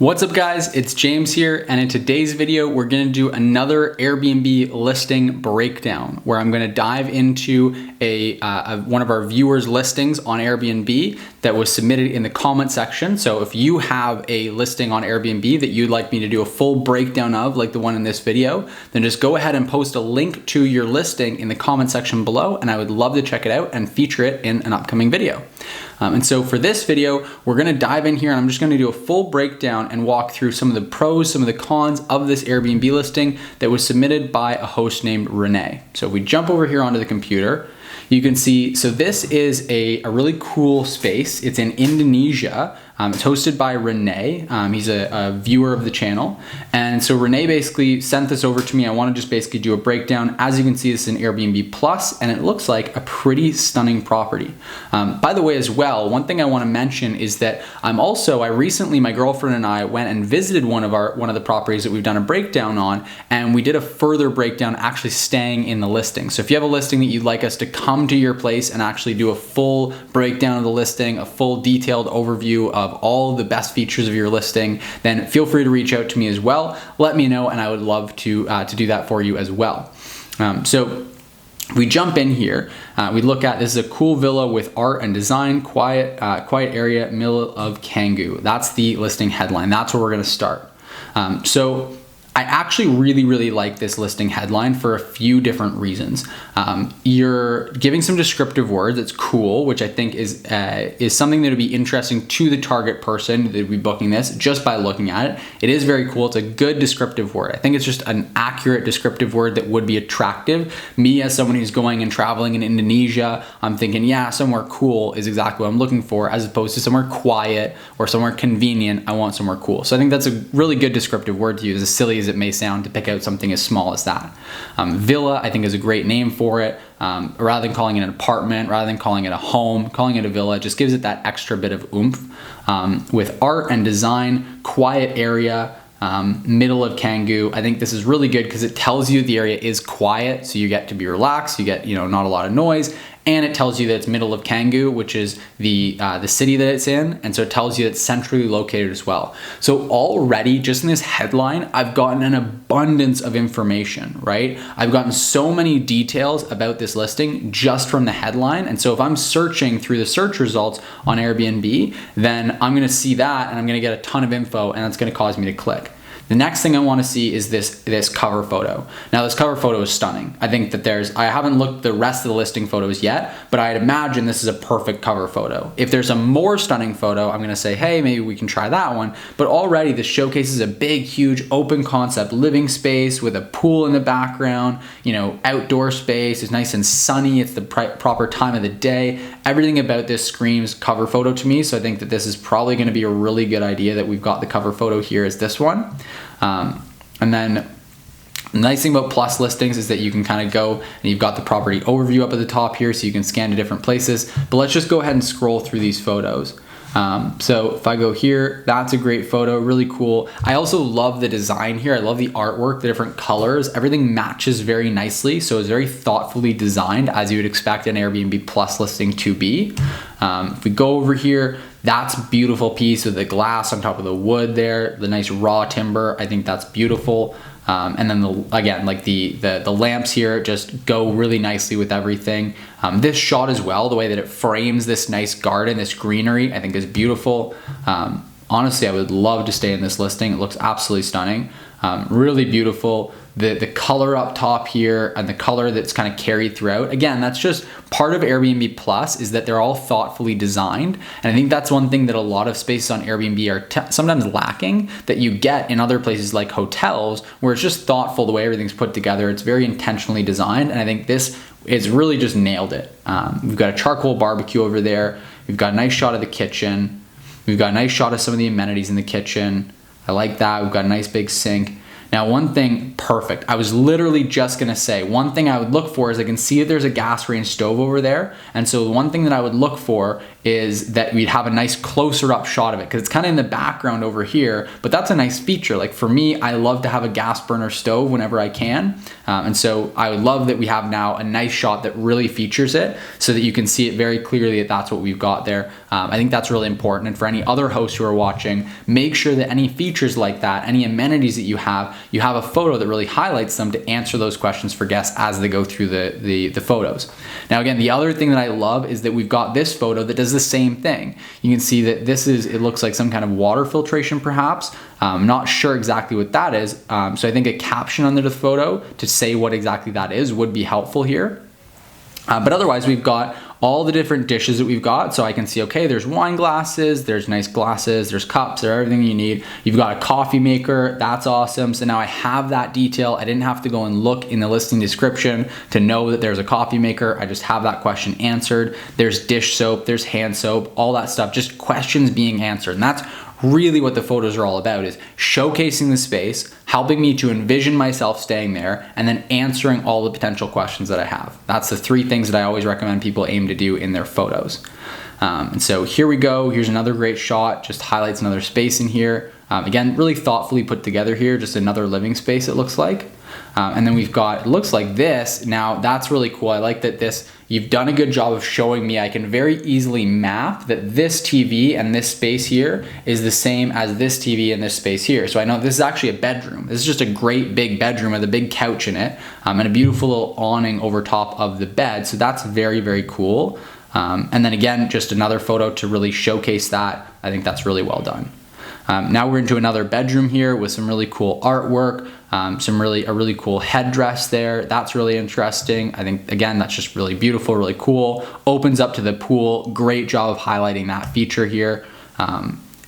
What's up guys, it's James here, and in today's video we're going to do another Airbnb listing breakdown where I'm going to dive into one of our viewers' listings on Airbnb that was submitted in the comment section. So if you have a listing on Airbnb that you'd like me to do a full breakdown of, like the one in this video, then just go ahead and post a link to your listing in the comment section below, and I would love to check it out and feature it in an upcoming video. And so for this video, we're going to dive in here and I'm just going to do a full breakdown and walk through some of the pros, some of the cons of this Airbnb listing that was submitted by a host named Renee. So if we jump over here onto the computer, you can see, so this is a really cool space. It's in Indonesia. It's hosted by Renee. He's a viewer of the channel. And so Renee basically sent this over to me. I want to just basically do a breakdown. As you can see, this is an Airbnb Plus, and it looks like a pretty stunning property. By the way, as well, one thing I want to mention is that I recently, my girlfriend and I went and visited one of the properties that we've done a breakdown on, and we did a further breakdown actually staying in the listing. So if you have a listing that you'd like us to come to your place and actually do a full breakdown of the listing, a full detailed overview of all the best features of your listing, then feel free to reach out to me as well. Let me know, and I would love to do that for you as well. So we jump in here. We look at, this is a cool villa with art and design, quiet area, middle of Canggu. That's the listing headline. That's where we're going to start. So I actually really like this listing headline for a few different reasons. You're giving some descriptive words. It's cool, which I think is something that would be interesting to the target person that would be booking this just by looking at it. It is very cool. It's a good descriptive word. I think it's just an accurate descriptive word that would be attractive. Me, as someone who's going and traveling in Indonesia, I'm thinking, yeah, somewhere cool is exactly what I'm looking for, as opposed to somewhere quiet or somewhere convenient. I want somewhere cool. So I think that's a really good descriptive word to use, as silly as it may sound to pick out something as small as that. Villa, I think, is a great name for it. Rather than calling it an apartment, rather than calling it a home, calling it a villa, it just gives it that extra bit of oomph. With art and design, quiet area, middle of Canggu. I think this is really good because it tells you the area is quiet, so you get to be relaxed, you get, not a lot of noise, and it tells you that it's middle of Canggu, which is the city that it's in, and so it tells you it's centrally located as well. So already, just in this headline, I've gotten an abundance of information, right? I've gotten so many details about this listing just from the headline, and so if I'm searching through the search results on Airbnb, then I'm gonna see that, and I'm gonna get a ton of info, and that's gonna cause me to click. The next thing I want to see is this cover photo. Now, this cover photo is stunning. I think that I haven't looked at the rest of the listing photos yet, but I'd imagine this is a perfect cover photo. If there's a more stunning photo, I'm going to say, hey, maybe we can try that one. But already this showcases a big, huge open concept living space with a pool in the background, outdoor space. It's nice and sunny. It's the proper time of the day. Everything about this screams cover photo to me. So I think that this is probably going to be a really good idea that we've got the cover photo here as this one. And then the nice thing about Plus listings is that you can kind of go and you've got the property overview up at the top here, so you can scan to different places. But let's just go ahead and scroll through these photos. So if I go here, that's a great photo, really cool. I also love the design here. I love the artwork, the different colors. Everything matches very nicely, so it's very thoughtfully designed, as you would expect an Airbnb Plus listing to be. If we go over here, that's a beautiful piece with the glass on top of the wood there, the nice raw timber. I think that's beautiful. And then the lamps here just go really nicely with everything. This shot as well, the way that it frames this nice garden, this greenery, I think is beautiful. Honestly, I would love to stay in this listing. It looks absolutely stunning. Really beautiful. The color up top here and the color that's kind of carried throughout. Again, that's just part of Airbnb Plus, is that they're all thoughtfully designed. And I think that's one thing that a lot of spaces on Airbnb are sometimes lacking, that you get in other places like hotels, where it's just thoughtful the way everything's put together. It's very intentionally designed. And I think this is really just nailed it. We've got a charcoal barbecue over there. We've got a nice shot of the kitchen. We've got a nice shot of some of the amenities in the kitchen. I like that. We've got a nice big sink. Now, one thing, perfect. I was literally just gonna say, one thing I would look for is I can see that there's a gas range stove over there. And so one thing that I would look for is that we'd have a nice closer up shot of it, because it's kind of in the background over here, but that's a nice feature. Like for me, I love to have a gas burner stove whenever I can. And so I would love that we have now a nice shot that really features it so that you can see it very clearly that that's what we've got there. I think that's really important. And for any other hosts who are watching, make sure that any features like that, any amenities that you have a photo that really highlights them to answer those questions for guests as they go through the photos. Now, again, the other thing that I love is that we've got this photo that does the same thing. You can see that it looks like some kind of water filtration perhaps. I'm not sure exactly what that is. So I think a caption under the photo to say what exactly that is would be helpful here. But otherwise, we've got all the different dishes that we've got. So I can see, okay, there's wine glasses, there's nice glasses, there's cups, there's everything you need. You've got a coffee maker, that's awesome. So now I have that detail. I didn't have to go and look in the listing description to know that there's a coffee maker. I just have that question answered. There's dish soap, there's hand soap, all that stuff, just questions being answered. And that's really what the photos are all about, is showcasing the space, helping me to envision myself staying there, and then answering all the potential questions that I have. That's the 3 things that I always recommend people aim to do in their photos. And so here we go. Here's another great shot, just highlights another space in here. Again, really thoughtfully put together here, just another living space it looks like. And then we've got, it looks like this. Now that's really cool. I like that you've done a good job of showing me I can very easily map that this TV and this space here is the same as this TV and this space here. So I know this is actually a bedroom. This is just a great big bedroom with a big couch in it, and a beautiful little awning over top of the bed. So that's very, very cool. And then again, just another photo to really showcase that. I think that's really well done. Now we're into another bedroom here with some really cool artwork, a really cool headdress there. That's really interesting. I think, again, that's just really beautiful, really cool. Opens up to the pool. Great job of highlighting that feature here.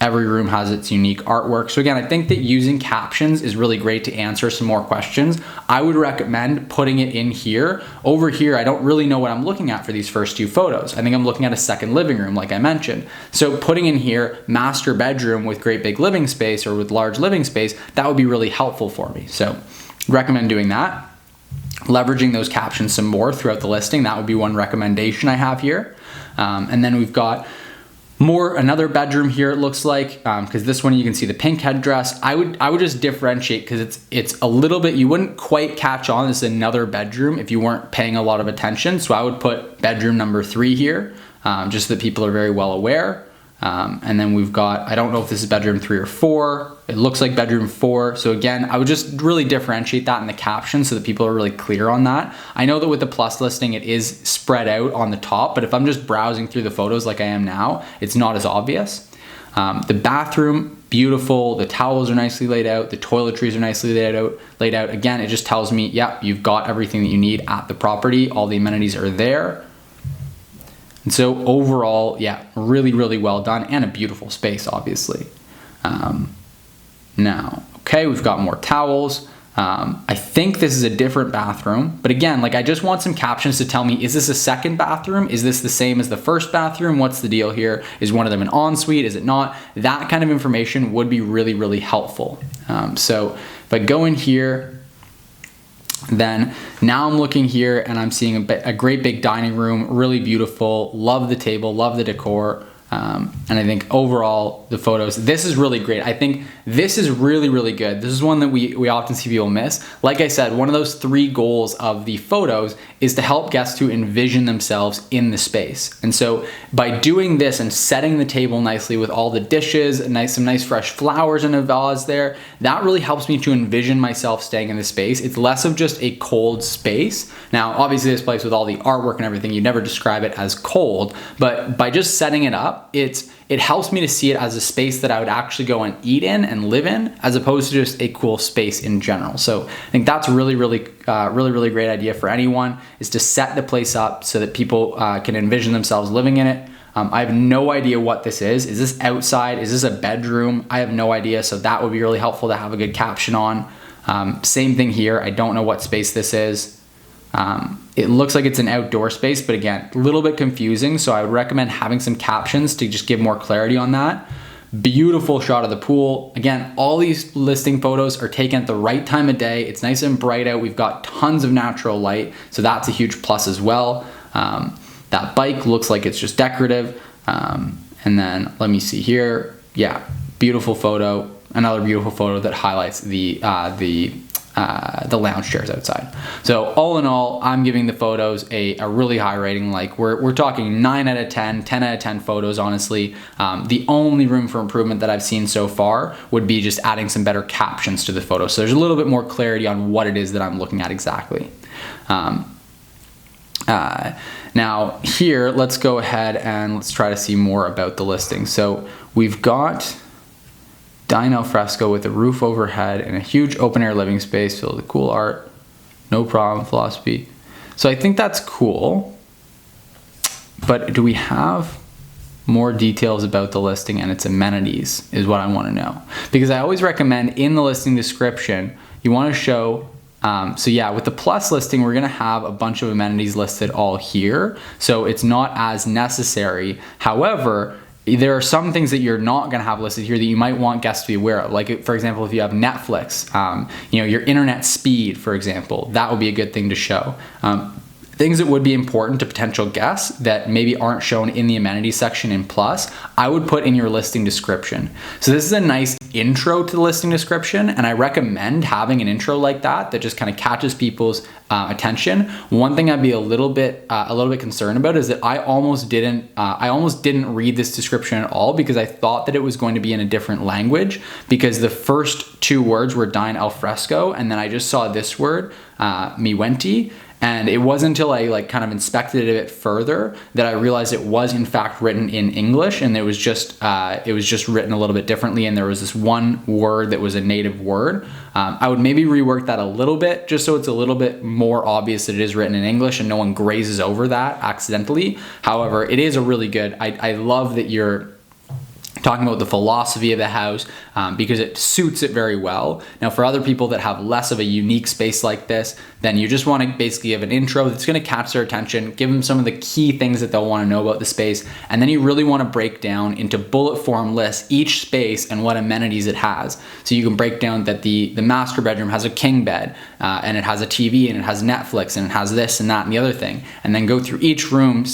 Every room has its unique artwork. So again, I think that using captions is really great to answer some more questions. I would recommend putting it in here. Over here, I don't really know what I'm looking at for these first 2 photos. I think I'm looking at a second living room, like I mentioned. So putting in here, master bedroom with great big living space or with large living space, that would be really helpful for me. So recommend doing that. Leveraging those captions some more throughout the listing. That would be one recommendation I have here. And then we've got another bedroom here, it looks like, because this one you can see the pink headdress. I would just differentiate, because it's a little bit, you wouldn't quite catch on this is another bedroom if you weren't paying a lot of attention. So I would put bedroom number 3 here, just so that people are very well aware. And then we've got, I don't know if this is bedroom 3 or 4. It looks like bedroom 4. So again, I would just really differentiate that in the caption so that people are really clear on that. I know that with the plus listing, it is spread out on the top, but if I'm just browsing through the photos like I am now, it's not as obvious. The bathroom, beautiful. The towels are nicely laid out. The toiletries are nicely laid out. Again, it just tells me, yeah, you've got everything that you need at the property. All the amenities are there. And so overall, yeah, really, really well done, and a beautiful space, obviously. Now, okay, we've got more towels. I think this is a different bathroom, but again, like I just want some captions to tell me, is this a second bathroom? Is this the same as the first bathroom? What's the deal here? Is one of them an ensuite? Is it not? That kind of information would be really, really helpful. So if I go in here, then now I'm looking here and I'm seeing a great big dining room, really beautiful. Love the table, love the decor. And I think overall the photos, this is really great. I think this is really, really good. This is one that we often see people miss. Like I said, one of those 3 goals of the photos is to help guests to envision themselves in the space. And so by doing this and setting the table nicely with all the dishes, some nice fresh flowers in a vase there, that really helps me to envision myself staying in the space. It's less of just a cold space. Now, obviously this place with all the artwork and everything, you never describe it as cold, but by just setting it up, it helps me to see it as a space that I would actually go and eat in and live in, as opposed to just a cool space in general. So I think that's really great idea for anyone, is to set the place up so that people can envision themselves living in it. I have no idea what this is. Is this outside? Is this a bedroom? I have no idea. So that would be really helpful to have a good caption on. Same thing here. I don't know what space this is. It looks like it's an outdoor space, but again, a little bit confusing. So I would recommend having some captions to just give more clarity on that. Beautiful shot of the pool. Again, all these listing photos are taken at the right time of day. It's nice and bright out. We've got tons of natural light. So that's a huge plus as well. That bike looks like it's just decorative. And then let me see here. Yeah, beautiful photo. Another beautiful photo that highlights the lounge chairs outside. So all in all, I'm giving the photos a really high rating. Like we're talking 9 out of 10, 10 out of 10 photos, honestly. The only room for improvement that I've seen so far would be just adding some better captions to the photo. So there's a little bit more clarity on what it is that I'm looking at exactly. Now here, let's go ahead and let's try to see more about the listing. So we've got dine al fresco with a roof overhead and a huge open air living space filled with cool art, no problem philosophy. So I think that's cool, but do we have more details about the listing and its amenities is what I want to know. Because I always recommend in the listing description, you want to show so yeah, with the plus listing, we're gonna have a bunch of amenities listed all here. So it's not as necessary. However, there are some things that you're not gonna have listed here that you might want guests to be aware of. Like for example, if you have Netflix, your internet speed, for example, that would be a good thing to show. Things that would be important to potential guests that maybe aren't shown in the amenities section in plus, I would put in your listing description. So this is a nice intro to the listing description, and I recommend having an intro like that just kind of catches people's attention. One thing I'd be a little bit concerned about is that I almost didn't read this description at all because I thought that it was going to be in a different language, because the first two words were dine al fresco, and then I just saw this word, mi wenti. And it wasn't until I kind of inspected it a bit further that I realized it was in fact written in English, and it was just written a little bit differently, and there was this one word that was a native word. I would maybe rework that a little bit just so it's a little bit more obvious that it is written in English and no one grazes over that accidentally. However, it is a really good, I love that you're talking about the philosophy of the house because it suits it very well. Now for other people that have less of a unique space like this, then you just want to basically give an intro that's going to catch their attention, give them some of the key things that they'll want to know about the space, and then you really want to break down into bullet form lists each space and what amenities it has. So you can break down that the master bedroom has a king bed, and it has a TV, and it has Netflix, and it has this and that and the other thing, and then go through each room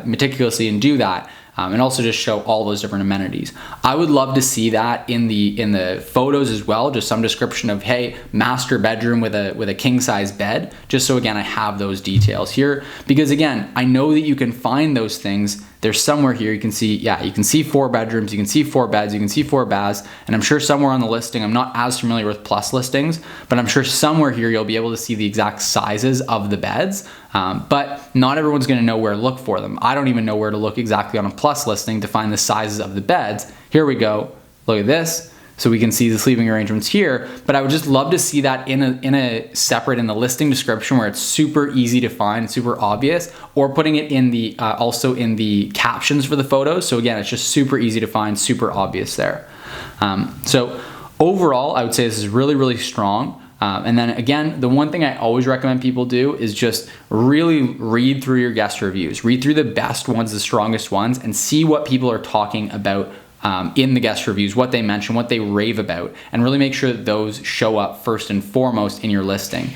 meticulously and do that. And also just show all those different amenities. I would love to see that in the photos as well, just some description of, hey, master bedroom with a king size bed, just so again I have those details here, because again I know that you can find those things. There's somewhere here you can see, yeah, you can see 4 bedrooms, you can see 4 beds, you can see 4 baths, and I'm sure somewhere on the listing, I'm not as familiar with plus listings, but I'm sure somewhere here you'll be able to see the exact sizes of the beds, but not everyone's gonna know where to look for them. I don't even know where to look exactly on a plus listing to find the sizes of the beds. Here we go, look at this. So we can see the sleeping arrangements here, but I would just love to see that in a separate in the listing description where it's super easy to find, super obvious, or putting it in the also in the captions for the photos. So again, it's just super easy to find, super obvious there. So overall, I would say this is really, really strong. And then again, the one thing I always recommend people do is just really read through your guest reviews, read through the best ones, the strongest ones, and see what people are talking about in the guest reviews, what they mention, what they rave about, and really make sure that those show up first and foremost in your listing.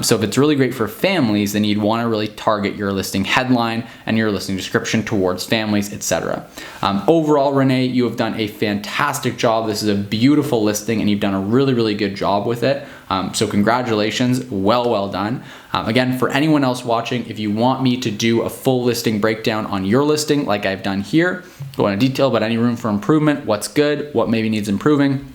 So if it's really great for families, then you'd want to really target your listing headline and your listing description towards families, etc. Overall, Renee, you have done a fantastic job. This is a beautiful listing and you've done a really, really good job with it. So congratulations, well done. Again, for anyone else watching, if you want me to do a full listing breakdown on your listing like I've done here, go into detail about any room for improvement, what's good, what maybe needs improving,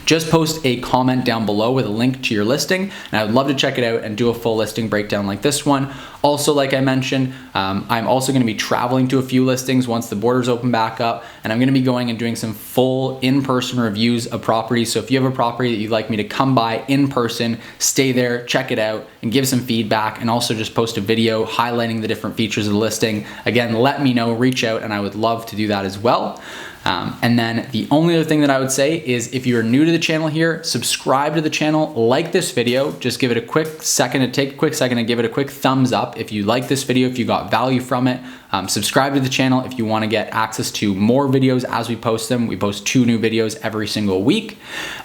just post a comment down below with a link to your listing, and I would love to check it out and do a full listing breakdown like this one. Also, like I mentioned, I'm also going to be traveling to a few listings once the borders open back up, and I'm going to be going and doing some full in-person reviews of properties. So if you have a property that you'd like me to come by in person, stay there, check it out, and give some feedback, and also just post a video highlighting the different features of the listing. Again, let me know, reach out, and I would love to do that as well. And then the only other thing that I would say is if you're new to the channel here, subscribe to the channel, like this video, just give it a quick second to take a quick second and give it a quick thumbs up if you like this video, if you got value from it. Subscribe to the channel if you want to get access to more videos as we post them. We post 2 new videos every single week.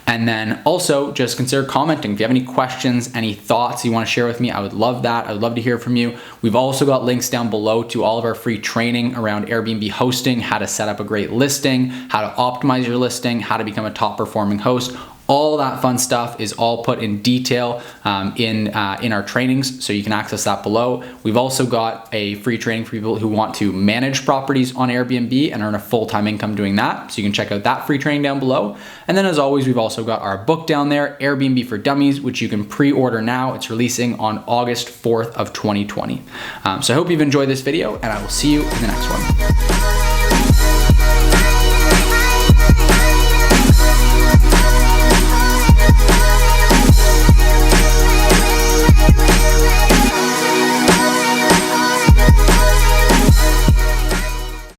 And then also just consider commenting. If you have any questions, any thoughts you want to share with me, I would love that. I would love to hear from you. We've also got links down below to all of our free training around Airbnb hosting, how to set up a great listing, how to optimize your listing, how to become a top performing host. All that fun stuff is all put in detail in our trainings, so you can access that below. We've also got a free training for people who want to manage properties on Airbnb and earn a full-time income doing that, so you can check out that free training down below. And then as always, we've also got our book down there, Airbnb for Dummies, which you can pre-order now. It's releasing on August 4th of 2020. So I hope you've enjoyed this video, and I will see you in the next one.